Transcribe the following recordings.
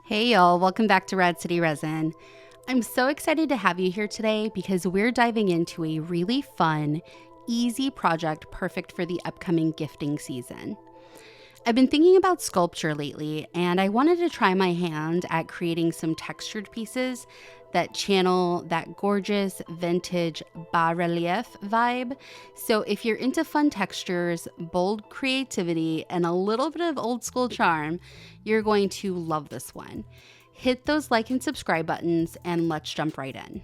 Hey y'all, welcome back to Rad City Resin. I'm so excited to have you here today because we're diving into a really fun, easy project perfect for the upcoming gifting season. I've been thinking about sculpture lately, and I wanted to try my hand at creating some textured pieces that channel that gorgeous vintage bas-relief vibe. So if you're into fun textures, bold creativity, and a little bit of old school charm, you're going to love this one. Hit those like and subscribe buttons, and let's jump right in.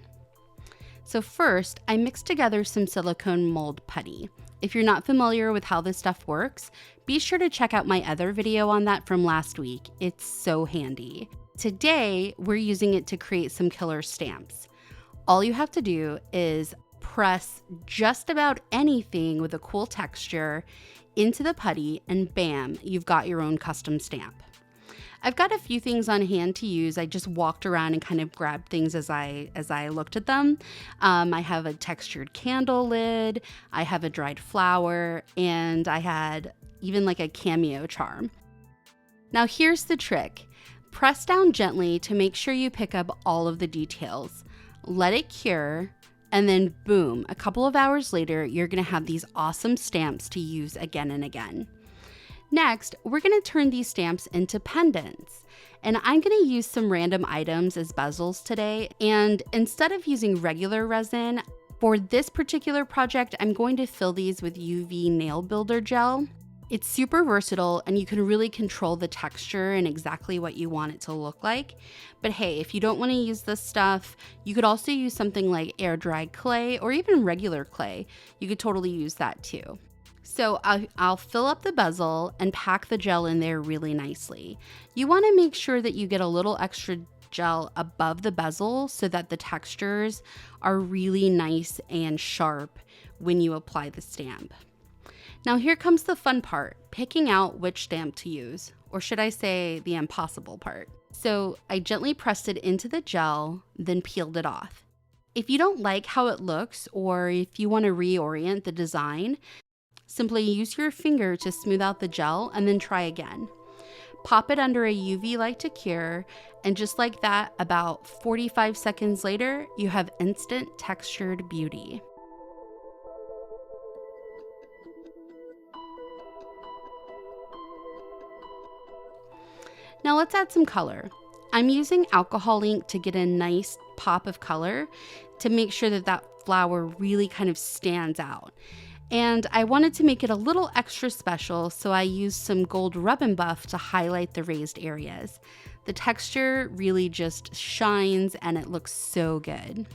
So first, I mixed together some silicone mold putty. If you're not familiar with how this stuff works, be sure to check out my other video on that from last week. It's so handy. Today, we're using it to create some killer stamps. All you have to do is press just about anything with a cool texture into the putty, and bam, you've got your own custom stamp. I've got a few things on hand to use. I just walked around and kind of grabbed things as I looked at them. I have a textured candle lid, I have a dried flower, and I had even like a cameo charm. Now here's the trick. Press down gently to make sure you pick up all of the details. Let it cure, and then boom, a couple of hours later, you're gonna have these awesome stamps to use again and again. Next, we're going to turn these stamps into pendants, and I'm going to use some random items as bezels today. And instead of using regular resin, for this particular project, I'm going to fill these with UV nail builder gel. It's super versatile, and you can really control the texture and exactly what you want it to look like. But hey, if you don't want to use this stuff, you could also use something like air dried clay or even regular clay. You could totally use that too. So I'll fill up the bezel and pack the gel in there really nicely. You want to make sure that you get a little extra gel above the bezel so that the textures are really nice and sharp when you apply the stamp. Now here comes the fun part, picking out which stamp to use, or should I say the impossible part. So I gently pressed it into the gel, then peeled it off. If you don't like how it looks, or if you want to reorient the design, simply use your finger to smooth out the gel and then try again. Pop it under a UV light to cure, and just like that, about 45 seconds later, you have instant textured beauty. Now let's add some color. I'm using alcohol ink to get a nice pop of color to make sure that that flower really kind of stands out. And I wanted to make it a little extra special, so I used some gold rub and buff to highlight the raised areas. The texture really just shines and it looks so good.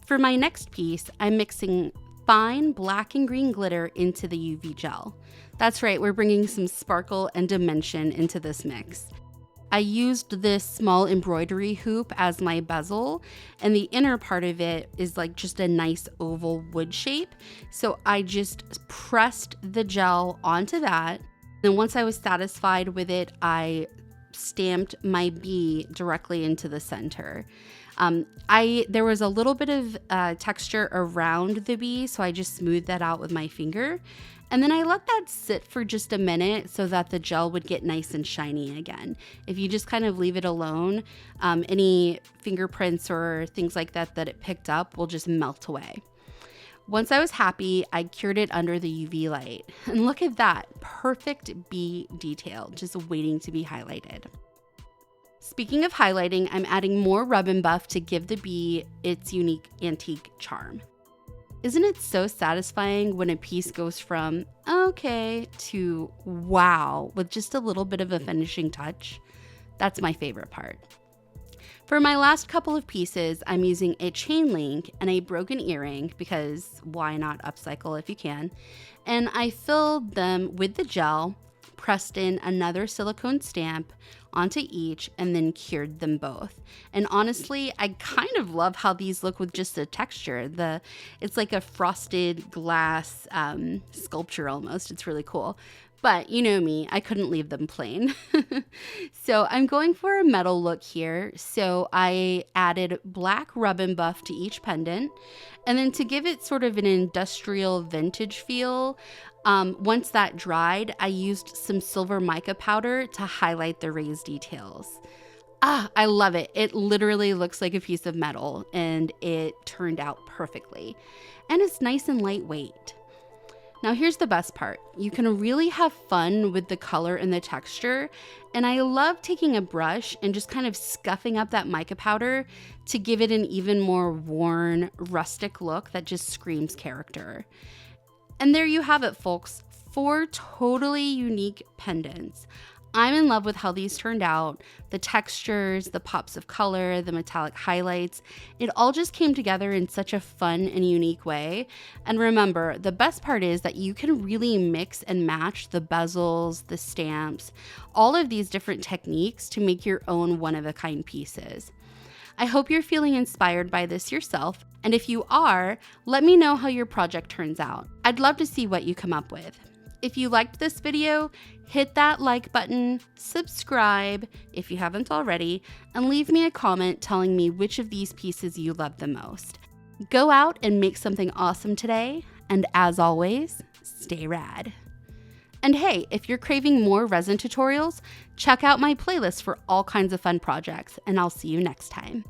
For my next piece, I'm mixing fine black and green glitter into the UV gel. That's right, we're bringing some sparkle and dimension into this mix. I used this small embroidery hoop as my bezel, and the inner part of it is like just a nice oval wood shape. So I just pressed the gel onto that. And once I was satisfied with it, I stamped my bee directly into the center. There was a little bit of texture around the bee, so I just smoothed that out with my finger. And then I let that sit for just a minute so that the gel would get nice and shiny again. If you just kind of leave it alone, any fingerprints or things like that that it picked up will just melt away. Once I was happy, I cured it under the UV light. And look at that, perfect bee detail, just waiting to be highlighted. Speaking of highlighting, I'm adding more rub and buff to give the bee its unique antique charm. Isn't it so satisfying when a piece goes from okay to wow with just a little bit of a finishing touch? That's my favorite part. For my last couple of pieces, I'm using a chain link and a broken earring because why not upcycle if you can? And I filled them with the gel, pressed in another silicone stamp onto each, and then cured them both. And honestly, I kind of love how these look with just the texture. It's like a frosted glass sculpture almost. It's really cool. But you know me, I couldn't leave them plain. So I'm going for a metal look here. So I added black rub and buff to each pendant. And then to give it sort of an industrial vintage feel, once that dried, I used some silver mica powder to highlight the raised details. I love it. It literally looks like a piece of metal, and it turned out perfectly. And it's nice and lightweight. Now here's the best part. You can really have fun with the color and the texture, and I love taking a brush and just kind of scuffing up that mica powder to give it an even more worn, rustic look that just screams character. And there you have it, folks. 4 totally unique pendants. I'm in love with how these turned out. The textures, the pops of color, the metallic highlights, it all just came together in such a fun and unique way. And remember, the best part is that you can really mix and match the bezels, the stamps, all of these different techniques to make your own one-of-a-kind pieces. I hope you're feeling inspired by this yourself, and if you are, let me know how your project turns out. I'd love to see what you come up with. If you liked this video, hit that like button, subscribe if you haven't already, and leave me a comment telling me which of these pieces you love the most. Go out and make something awesome today, and as always, stay rad. And hey, if you're craving more resin tutorials, check out my playlist for all kinds of fun projects, and I'll see you next time.